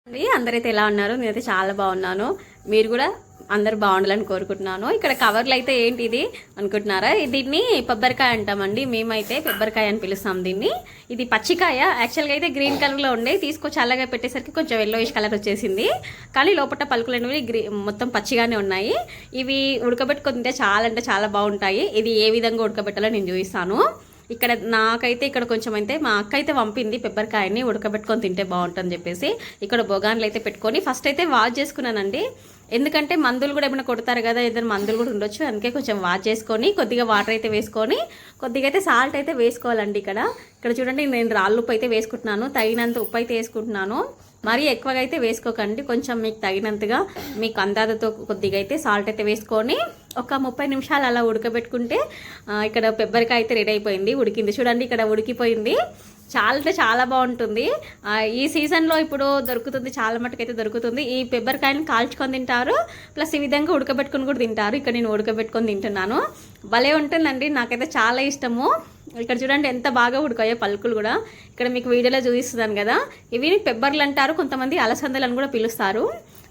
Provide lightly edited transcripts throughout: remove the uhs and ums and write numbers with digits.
అందరైతే ఎలా ఉన్నారు? నేనైతే చాలా బాగున్నాను. మీరు కూడా అందరు బాగుండాలని కోరుకుంటున్నాను. ఇక్కడ కవర్లు అయితే ఏంటి ఇది అనుకుంటున్నారా? దీన్ని కొబ్బరికాయ అంటామండి. మేమైతే కొబ్బరికాయ అని పిలుస్తాం దీన్ని. ఇది పచ్చికాయ. యాక్చువల్గా అయితే గ్రీన్ కలర్లో ఉండే, తీసుకొచ్చి చల్లగా పెట్టేసరికి కొంచెం ఎల్లోయిష్ కలర్ వచ్చేసింది. కానీ లోపల పలుకులు అనేవి మొత్తం పచ్చిగానే ఉన్నాయి. ఇవి ఉడకబెట్టుకొని తింటే చాలా అంటే చాలా బాగుంటాయి. ఇది ఏ విధంగా ఉడకబెట్టాలో నేను చూపిస్తాను. ఇక్కడ నాకైతే ఇక్కడ కొంచెం అయితే మా అక్క అయితే పంపింది పెబ్బరికాయని ఉడకబెట్టుకొని తింటే బాగుంటుందని చెప్పేసి. ఇక్కడ బొగాన్లు అయితే పెట్టుకొని ఫస్ట్ అయితే వాష్ చేసుకున్నానండి. ఎందుకంటే మందులు కూడా ఏమైనా కొడతారు కదా, ఏదైనా మందులు కూడా ఉండొచ్చు. అందుకే కొంచెం వాష్ చేసుకొని కొద్దిగా వాటర్ అయితే వేసుకొని కొద్దిగా అయితే సాల్ట్ అయితే వేసుకోవాలండి. ఇక్కడ చూడండి, నేను రాళ్ళు ఉప్పు అయితే వేసుకుంటున్నాను. తగినంత ఉప్పు అయితే వేసుకుంటున్నాను. మరీ ఎక్కువగా అయితే వేసుకోకండి. కొంచెం మీకు తగినంతగా మీకు అందాజతో కొద్దిగా అయితే సాల్ట్ అయితే వేసుకొని ఒక 30 నిమిషాలు అలా ఉడకబెట్టుకుంటే ఇక్కడ పెబ్బరికాయ అయితే రెడీ అయిపోయింది. ఉడికింది చూడండి, ఇక్కడ ఉడికిపోయింది. చాలా అంటే చాలా బాగుంటుంది. ఈ సీజన్లో ఇప్పుడు దొరుకుతుంది, చాలా మటుకైతే దొరుకుతుంది. ఈ పెబ్బరికాయని కాల్చుకొని తింటారు, ప్లస్ ఈ విధంగా ఉడకబెట్టుకొని కూడా తింటారు. ఇక్కడ నేను ఉడకబెట్టుకొని తింటున్నాను. భలే ఉంటుందండి, నాకైతే చాలా ఇష్టము. ఇక్కడ చూడండి ఎంత బాగా ఉడకాయో పలుకులు కూడా. ఇక్కడ మీకు వీడియోలో చూపిస్తున్నాను కదా, ఇవి పెబ్బర్లు అంటారు, కొంతమంది అలసందలు అని కూడా పిలుస్తారు.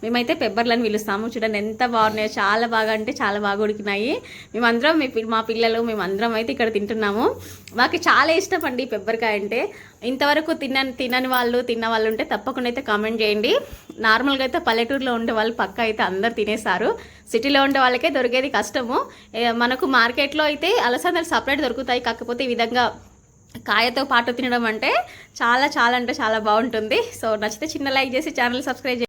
మేమైతే పెబ్బర్లని పిలుస్తాము. చూడండి ఎంత బాగున్నాయో, చాలా బాగా అంటే చాలా బాగా ఉడికినాయి. మేమందరం మా పిల్లలు మేమందరం అయితే ఇక్కడ తింటున్నాము. మాకు చాలా ఇష్టం అండి పెబ్బరికాయ అంటే. ఇంతవరకు తిన్న వాళ్ళు ఉంటే తప్పకుండా అయితే కామెంట్ చేయండి. నార్మల్గా అయితే పల్లెటూరులో ఉండే వాళ్ళు పక్క అయితే అందరు తినేస్తారు. సిటీలో ఉండే వాళ్ళకే దొరికేది కష్టము. మనకు మార్కెట్లో అయితే అలసందలు సపరేట్ దొరుకుతాయి. కాకపోతే ఈ విధంగా కాయతో పాటు తినడం అంటే చాలా చాలా అంటే చాలా బాగుంటుంది. సో నచ్చితే చిన్న లైక్ చేసి ఛానల్ సబ్స్క్రైబ్ చేయండి.